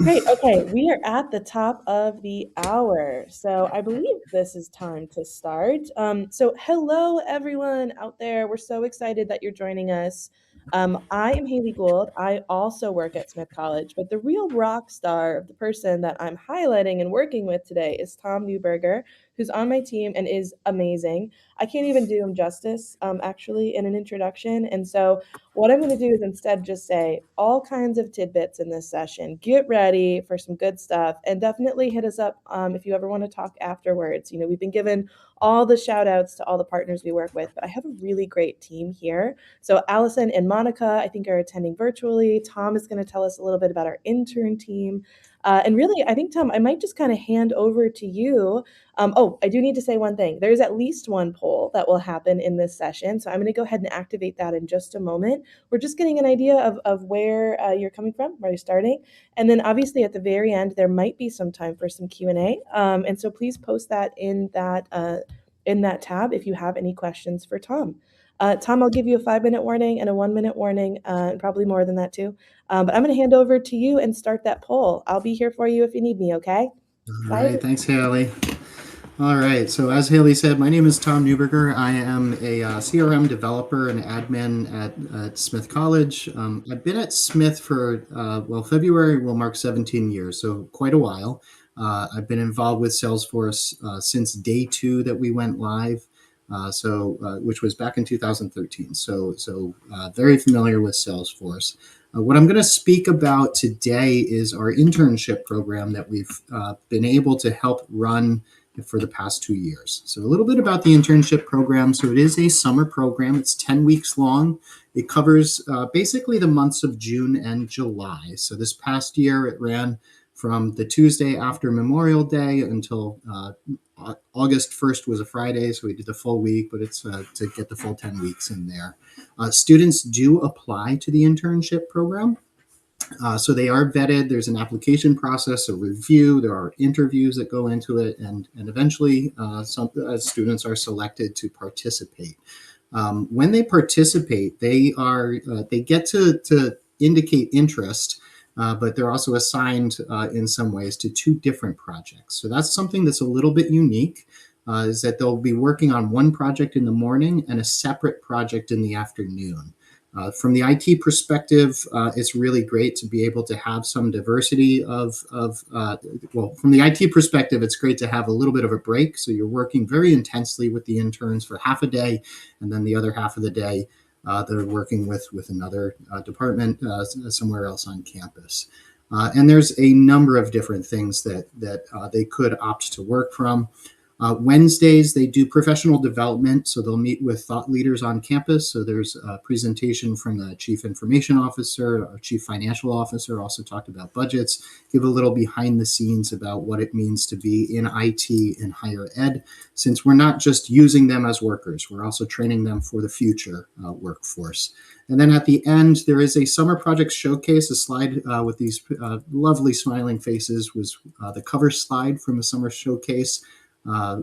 Great. Okay, we are at the top of the hour. So I believe this is time to start. So hello everyone out there. We're so excited that you're joining us. I am Haley Gould. I also work at Smith College, but the real rock star of the person that I'm highlighting and working with today is Tom Neuburger, who's on my team and is amazing. I can't even do him justice, actually, in an introduction. And so what I'm going to do is instead just say all kinds of tidbits in this session. Get ready for some good stuff and definitely hit us up if you ever want to talk afterwards. You know, we've been given all the shout outs to all the partners we work with, but I have a really great team here. So Allison and Monica, I think, are attending virtually. Tom is going to tell us a little bit about our intern team. And really, I think, Tom, I might just kind of hand over to you. Oh, I do need to say one thing. There's at least one poll that will happen in this session. So I'm going to go ahead and activate that in just a moment. We're just getting an idea of where you're coming from, where you're starting. And then obviously at the very end, there might be some time for some Q&A. And so please post that in that tab if you have any questions for Tom. Tom, I'll give you a 5-minute warning and a 1-minute warning, and probably more than that too. But I'm going to hand over to you and start that poll. I'll be here for you if you need me, okay? All Bye, right, everyone. thanks, Haley. All right, so as Haley said, my name is Tom Neuburger. I am a CRM developer and admin at Smith College. I've been at Smith for, February will mark 17 years, so quite a while. I've been involved with Salesforce since day two that we went live, which was back in 2013. So very familiar with Salesforce. What I'm going to speak about today is our internship program that we've been able to help run for the past 2 years. So a little bit about the internship program. So it is a summer program. It's 10 weeks long. It covers basically the months of June and July. So this past year, it ran from the Tuesday after Memorial Day until August 1st was a Friday, so we did the full week, but it's to get the full 10 weeks in there. Students do apply to the internship program. So they are vetted. There's an application process, a review. There are interviews that go into it, and eventually some students are selected to participate. When they participate, they get to indicate interest, but they're also assigned in some ways to two different projects. So that's something that's a little bit unique. Is that they'll be working on one project in the morning and a separate project in the afternoon. From the IT perspective, it's really great to be able to have some diversity from the IT perspective, it's great to have a little bit of a break. So you're working very intensely with the interns for half a day, and then the other half of the day, they're working with another department somewhere else on campus. And there's a number of different things that they could opt to work from. Wednesdays, they do professional development, so they'll meet with thought leaders on campus. So there's a presentation from the chief information officer, our chief financial officer, also talked about budgets, give a little behind the scenes about what it means to be in IT in higher ed, since we're not just using them as workers, we're also training them for the future workforce. And then at the end, there is a summer project showcase. A slide with these lovely smiling faces was the cover slide from the summer showcase.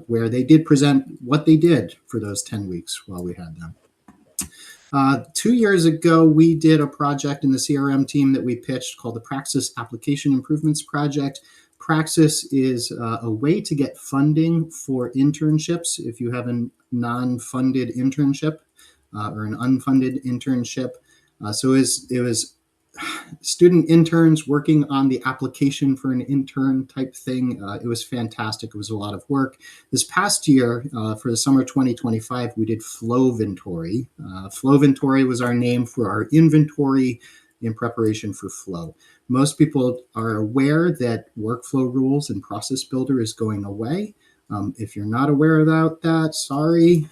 Where they did present what they did for those 10 weeks while we had them. 2 years ago, we did a project in the CRM team that we pitched called the Praxis Application Improvements Project. Praxis is a way to get funding for internships if you have a non-funded internship or an unfunded internship. So it was student interns working on the application for an intern type thing. It was fantastic. It was a lot of work. This past year, for the summer 2025, we did Flowventory. Flowventory was our name for our inventory in preparation for Flow. Most people are aware that workflow rules and process builder is going away. If you're not aware about that, sorry.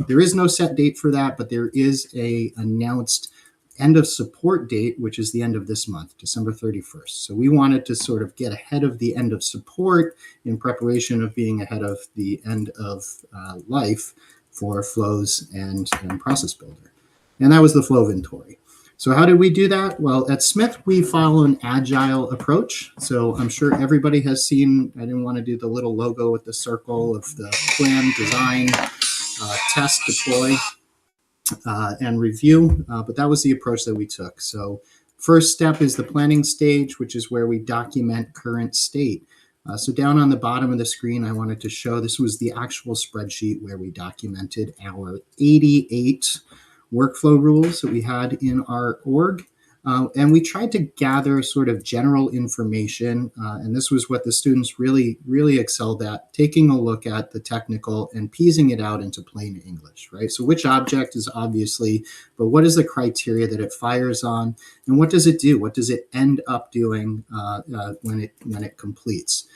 There is no set date for that, but there is a announced end of support date, which is the end of this month, December 31st. So we wanted to sort of get ahead of the end of support in preparation of being ahead of the end of life for flows and process builder. And that was the Flowventory. So how did we do that? Well, at Smith, we follow an agile approach. So I'm sure everybody has seen, I didn't want to do the little logo with the circle of the plan, design, test, deploy, and review, but that was the approach that we took. So First step is the planning stage, which is where we document current state. So down on the bottom of the screen, I wanted to show this was the actual spreadsheet where we documented our 88 workflow rules that we had in our org. And we tried to gather sort of general information, and this was what the students really, really excelled at, taking a look at the technical and piecing it out into plain English, right? So which object is obviously, but what is the criteria that it fires on, and what does it do? What does it end up doing when it completes?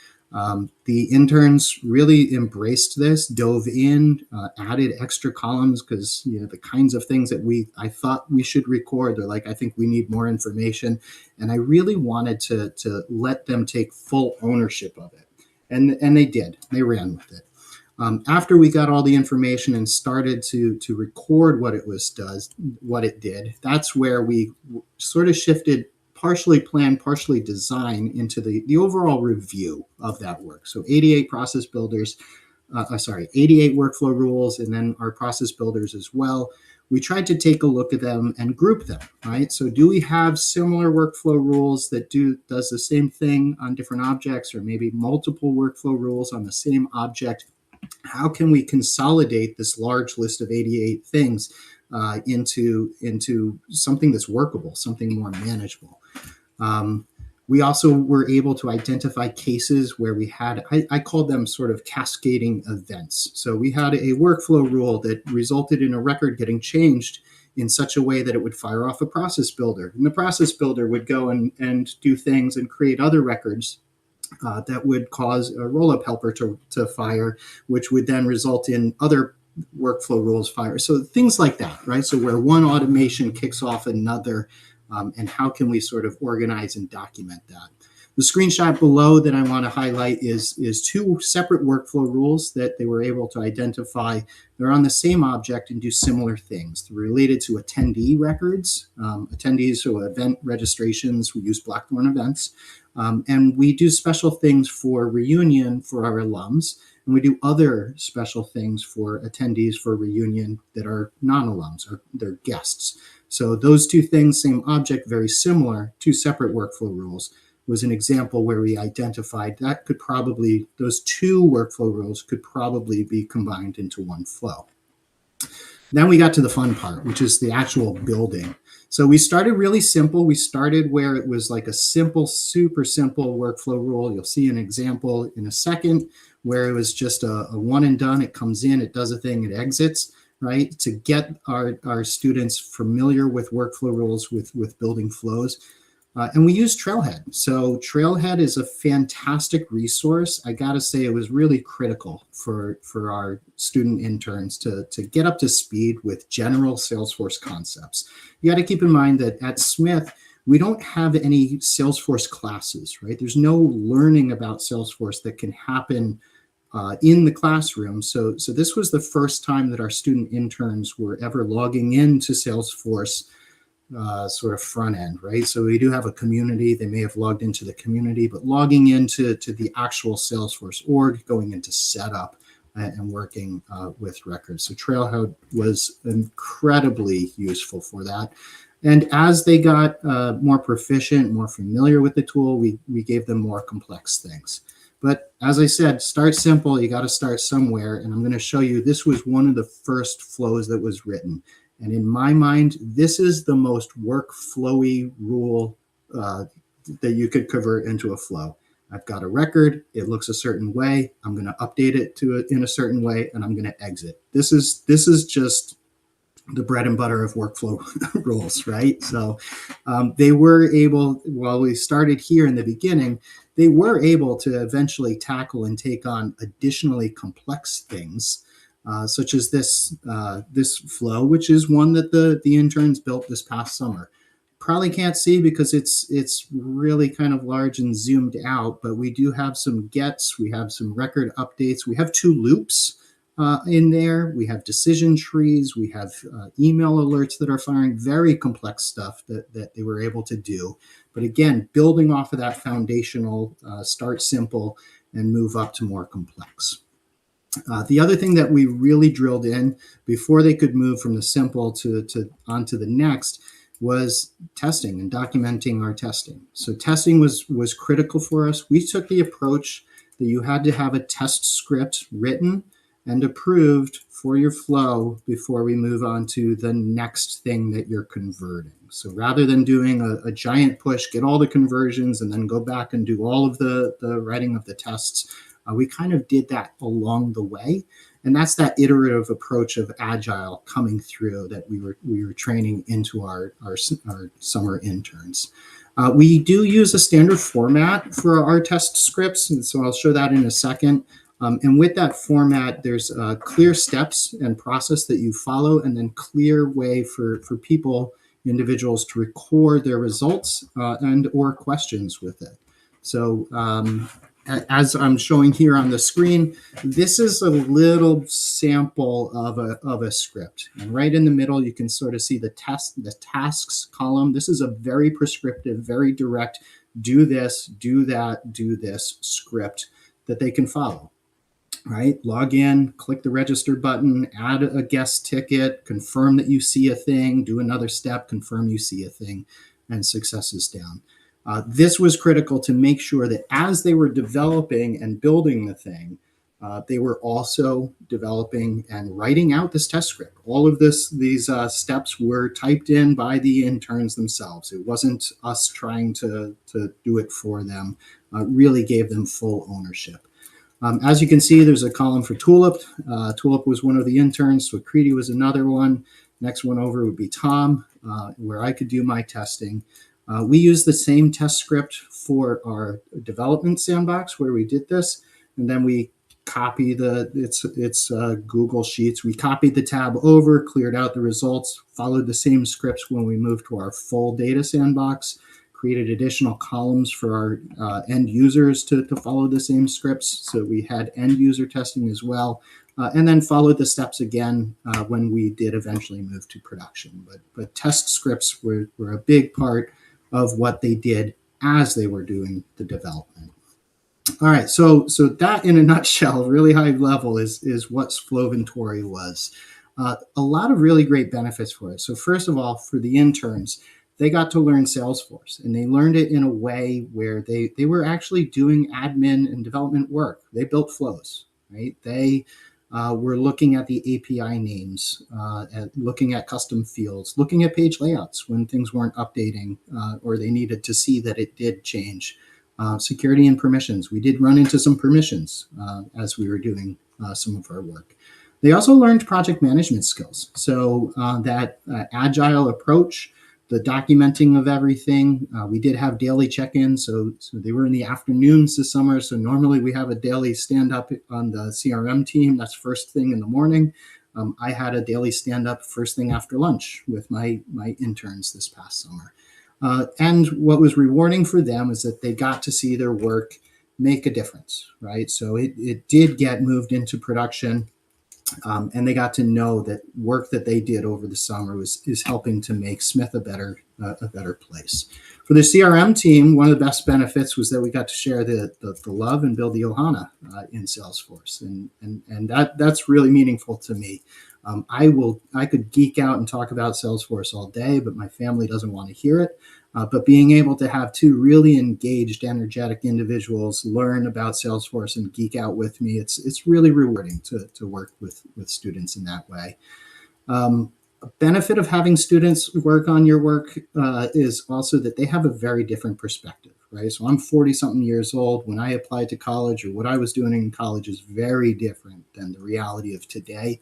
The interns really embraced this, dove in, added extra columns because the kinds of things that I thought we should record. They're like, I think we need more information, and I really wanted to let them take full ownership of it, and they did. They ran with it. After we got all the information and started to record what it did, that's where we sort of shifted partially plan, partially design into the overall review of that work. So 88 process builders, 88 workflow rules, and then our process builders as well. We tried to take a look at them and group them, right? So do we have similar workflow rules that does the same thing on different objects, or maybe multiple workflow rules on the same object? How can we consolidate this large list of 88 things into something that's workable, something more manageable? We also were able to identify cases where we had, I called them sort of cascading events. So we had a workflow rule that resulted in a record getting changed in such a way that it would fire off a process builder. And the process builder would go and do things and create other records that would cause a roll-up helper to fire, which would then result in other workflow rules fire. So things like that, right? So where one automation kicks off another, and how can we sort of organize and document that? The screenshot below that I want to highlight is two separate workflow rules that they were able to identify. They're on the same object and do similar things. They're related to attendee records, attendees, so event registrations. We use Blackthorn events. And we do special things for reunion for our alums, and we do other special things for attendees for reunion that are non-alums, or they're guests. So those two things, same object, very similar, two separate workflow rules, was an example where we identified that those two workflow rules could probably be combined into one flow. Then we got to the fun part, which is the actual building. So we started really simple. We started where it was like a simple, super simple workflow rule. You'll see an example in a second where it was just a one and done. It comes in, it does a thing, it exits, right? To get our students familiar with workflow rules, with building flows. And we use Trailhead. So Trailhead is a fantastic resource. I got to say, it was really critical for our student interns to get up to speed with general Salesforce concepts. You got to keep in mind that at Smith, we don't have any Salesforce classes, right? There's no learning about Salesforce that can happen in the classroom. So this was the first time that our student interns were ever logging into Salesforce sort of front end, right? So we do have a community. They may have logged into the community, but logging into the actual Salesforce org, going into setup and working with records. So Trailhead was incredibly useful for that. And as they got more proficient, more familiar with the tool, we gave them more complex things. But as I said, start simple. You got to start somewhere. And I'm going to show you, this was one of the first flows that was written. And in my mind, this is the most workflowy rule that you could convert into a flow. I've got a record. It looks a certain way. I'm going to update it in a certain way, and I'm going to exit. This is just the bread and butter of workflow rules, right? So they were able, while we started here in the beginning, they were able to eventually tackle and take on additionally complex things, such as this flow, which is one that the interns built this past summer. Probably can't see because it's really kind of large and zoomed out, but we do have some gets, we have some record updates, we have two loops in there, we have decision trees, we have email alerts that are firing, very complex stuff that they were able to do. But again, building off of that foundational, start simple and move up to more complex. The other thing that we really drilled in before they could move from the simple to onto the next was testing and documenting our testing. So testing was critical for us. We took the approach that you had to have a test script written and approved for your flow before we move on to the next thing that you're converting. So rather than doing a giant push, get all the conversions, and then go back and do all of the writing of the tests, we kind of did that along the way. And that's that iterative approach of agile coming through that we were training into our summer interns. We do use a standard format for our test scripts, and so I'll show that in a second. And with that format, there's clear steps and process that you follow, and then clear way for people, individuals, to record their results and or questions with it. So as I'm showing here on the screen, this is a little sample of a script. And right in the middle, you can sort of see the tasks column. This is a very prescriptive, very direct, do this, do that, do this script that they can follow. Right? Log in, click the register button, add a guest ticket, confirm that you see a thing, do another step, confirm you see a thing, and success is down. This was critical to make sure that as they were developing and building the thing, they were also developing and writing out this test script. All of these steps were typed in by the interns themselves. It wasn't us trying to do it for them. Really gave them full ownership. As you can see, there's a column for Tulip. Tulip was one of the interns, so Creedy was another one. Next one over would be Tom, where I could do my testing. We use the same test script for our development sandbox where we did this, and then we copy it's Google Sheets. We copied the tab over, cleared out the results, followed the same scripts when we moved to our full data sandbox, created additional columns for our end users to follow the same scripts. So we had end user testing as well, and then followed the steps again when we did eventually move to production. But test scripts were a big part of what they did as they were doing the development. All right, so that in a nutshell, really high level, is what Floventory was. A lot of really great benefits for it. So first of all, for the interns, they got to learn Salesforce, and they learned it in a way where they were actually doing admin and development work. They built flows, right? They were looking at the API names, looking at custom fields, looking at page layouts when things weren't updating or they needed to see that it did change. Security and permissions. We did run into some permissions as we were doing some of our work. They also learned project management skills. So that agile approach, the documenting of everything. We did have daily check-ins, so they were in the afternoons this summer. So normally we have a daily stand-up on the CRM team. That's first thing in the morning. I had a daily stand-up first thing after lunch with my interns this past summer. And what was rewarding for them is that they got to see their work make a difference, right? So it did get moved into production. And they got to know that work that they did over the summer is helping to make Smith a better place. For the CRM team, one of the best benefits was that we got to share the love and build the Ohana in Salesforce, and that's really meaningful to me. I could geek out and talk about Salesforce all day, but my family doesn't want to hear it. But being able to have two really engaged, energetic individuals learn about Salesforce and geek out with me, it's really rewarding to work with students in that way. A benefit of having students work on your work is also that they have a very different perspective, right? So I'm 40-something years old. When I applied to college, or what I was doing in college, is very different than the reality of today.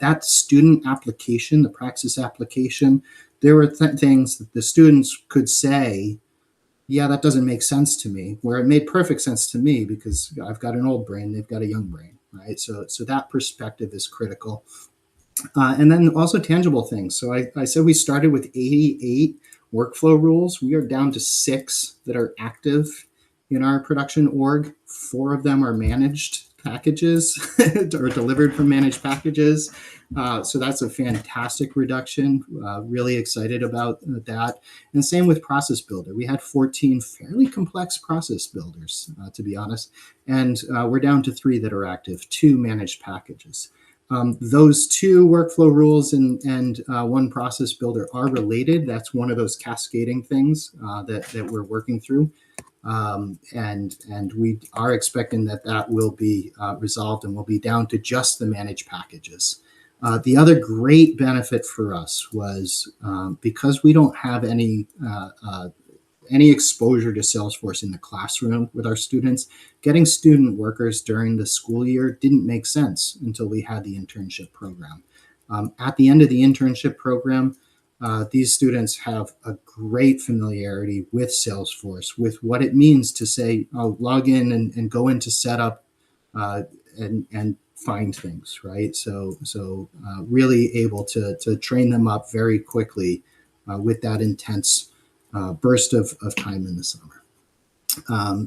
That student application, the praxis application, there were things that the students could say, yeah, that doesn't make sense to me, where it made perfect sense to me because I've got an old brain, they've got a young brain, right? So that perspective is critical. And then also tangible things. So I said we started with 88 workflow rules. We are down to 6 that are active in our production org. 4 of them are managed packages or delivered from managed packages. So that's a fantastic reduction. Really excited about that. And same with Process Builder. We had 14 fairly complex process builders, to be honest. And we're down to 3 that are active, 2 managed packages. Those two workflow rules and one process builder are related. That's one of those cascading things that we're working through. And we are expecting that will be resolved and will be down to just the managed packages. The other great benefit for us was because we don't have any exposure to Salesforce in the classroom with our students, getting student workers during the school year didn't make sense until we had the internship program. At the end of the internship program, these students have a great familiarity with Salesforce, with what it means to say, oh, log in and go into setup uh, and find things, right? So really able to train them up very quickly with that intense burst of time in the summer.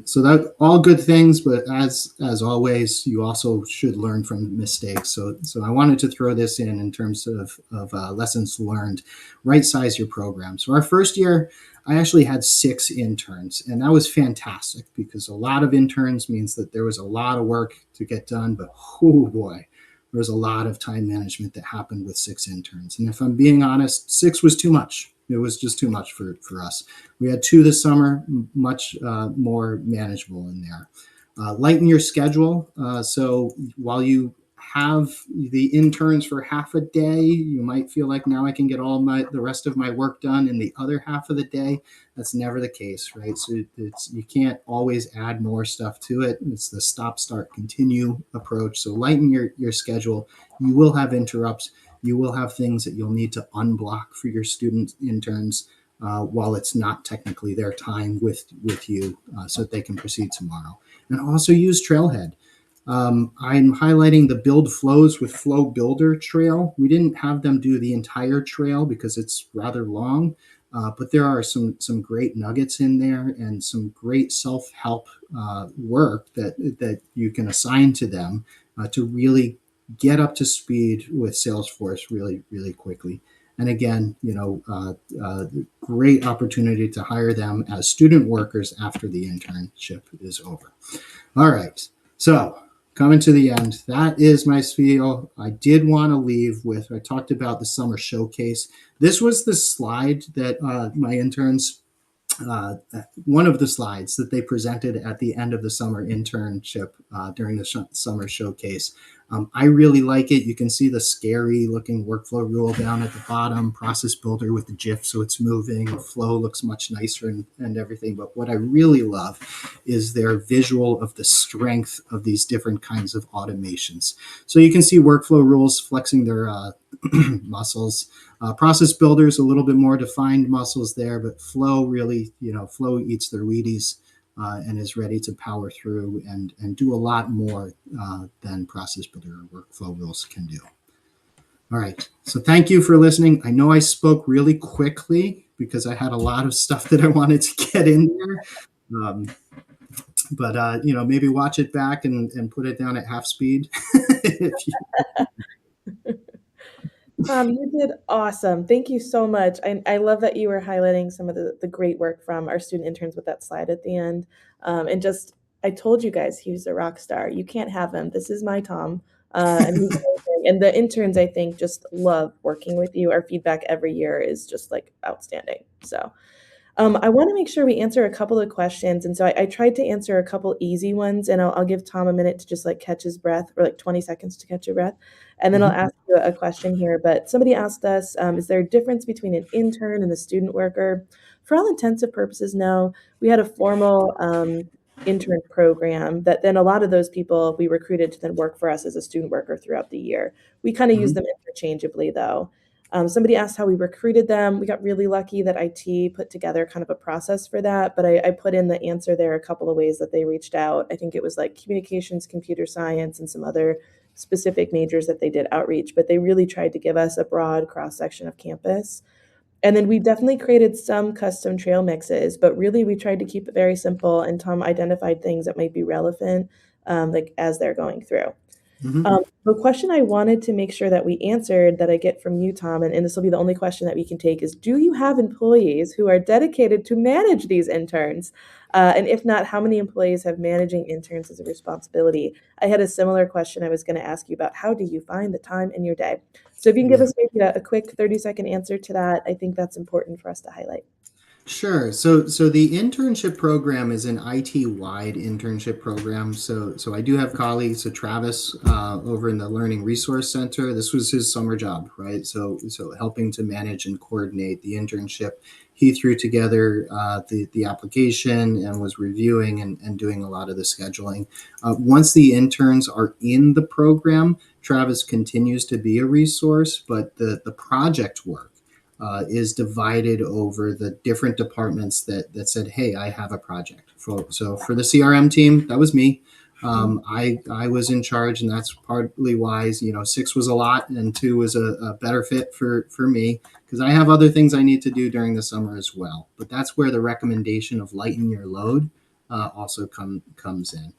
So that all good things, but as always, you also should learn from mistakes. So I wanted to throw this in terms of lessons learned. Right size your program. So our first year, I actually had 6 interns, and that was fantastic because a lot of interns means that there was a lot of work to get done. But oh boy, there was a lot of time management that happened with 6 interns. And if I'm being honest, 6 was too much. It was just too much for us. We had 2 this summer, much more manageable in there. Lighten your schedule. So while you have the interns for half a day, you might feel like now I can get all the rest of my work done in the other half of the day. That's never the case, right? So you can't always add more stuff to it. It's the stop, start, continue approach. So lighten your schedule. You will have interrupts. You will have things that you'll need to unblock for your student interns while it's not technically their time with you, so that they can proceed tomorrow. And also use Trailhead. I'm highlighting the build flows with Flow Builder trail. We didn't have them do the entire trail because it's rather long, but there are some great nuggets in there and some great self-help work that you can assign to them to really get up to speed with Salesforce really, really quickly. And again, great opportunity to hire them as student workers after the internship is over. All right. So coming to the end, that is my spiel. I did want to leave with, I talked about the summer showcase. This was the slide that my interns, one of the slides that they presented at the end of the summer internship during the summer showcase. I really like it. You can see the scary looking workflow rule down at the bottom, process builder with the GIF so it's moving, flow looks much nicer and everything. But what I really love is their visual of the strength of these different kinds of automations. So you can see workflow rules flexing their muscles. Process builders, a little bit more defined muscles there, but flow really, flow eats their Wheaties and is ready to power through and do a lot more than process builder or workflow rules can do. All right. So thank you for listening. I know I spoke really quickly because I had a lot of stuff that I wanted to get in there. But maybe watch it back and put it down at half speed. Tom, you did awesome. Thank you so much. I love that you were highlighting some of the great work from our student interns with that slide at the end. And just, I told you guys he's a rock star. You can't have him. This is my Tom. And he's amazing. And the interns, I think, just love working with you. Our feedback every year is just like outstanding. So I want to make sure we answer a couple of questions. And so I tried to answer a couple easy ones, and I'll give Tom a minute to just like catch his breath, or like 20 seconds to catch your breath. And then I'll ask you a question here. But somebody asked us, is there a difference between an intern and a student worker? For all intensive purposes, no. We had a formal intern program that then a lot of those people we recruited to then work for us as a student worker throughout the year. We kind of use them interchangeably, though. Somebody asked how we recruited them. We got really lucky that IT put together kind of a process for that, but I put in the answer there a couple of ways that they reached out. I think it was like communications, computer science, and some other specific majors that they did outreach, but they really tried to give us a broad cross section of campus. And then we definitely created some custom trail mixes, but really we tried to keep it very simple, and Tom identified things that might be relevant like as they're going through. Mhm. The question I wanted to make sure that we answered that I get from you, Tom, and this will be the only question that we can take is, do you have employees who are dedicated to manage these interns? And if not, how many employees have managing interns as a responsibility? I had a similar question I was going to ask you about how do you find the time in your day? So if you can give Yeah. us maybe a quick 30-second answer to that, I think that's important for us to highlight. Sure. So the internship program is an IT-wide internship program. So I do have colleagues. So Travis over in the Learning Resource Center, this was his summer job, right? So helping to manage and coordinate the internship. He threw together the application and was reviewing and doing a lot of the scheduling. Once the interns are in the program, Travis continues to be a resource, but the project work is divided over the different departments that said, "Hey, I have a project." So for the CRM team, that was me. I was in charge, and that's partly why 6 was a lot and 2 was a better fit for me because I have other things I need to do during the summer as well. But that's where the recommendation of lighten your load also comes in.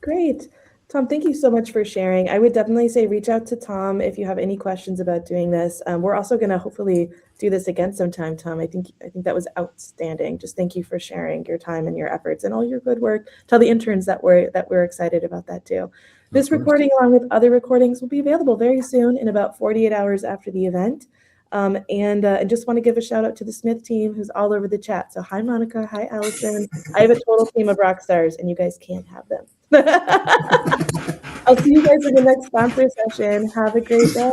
Great. Tom, thank you so much for sharing. I would definitely say reach out to Tom if you have any questions about doing this. We're also going to hopefully do this again sometime, Tom. I think that was outstanding. Just thank you for sharing your time and your efforts and all your good work. Tell the interns that we're excited about that too. Of This course. recording, along with other recordings, will be available very soon in about 48 hours after the event. And I just want to give a shout out to the Smith team who's all over the chat. So hi, Monica. Hi, Allison. I have a total team of rock stars, and you guys can't have them. I'll see you guys in the next sponsor session. Have a great day.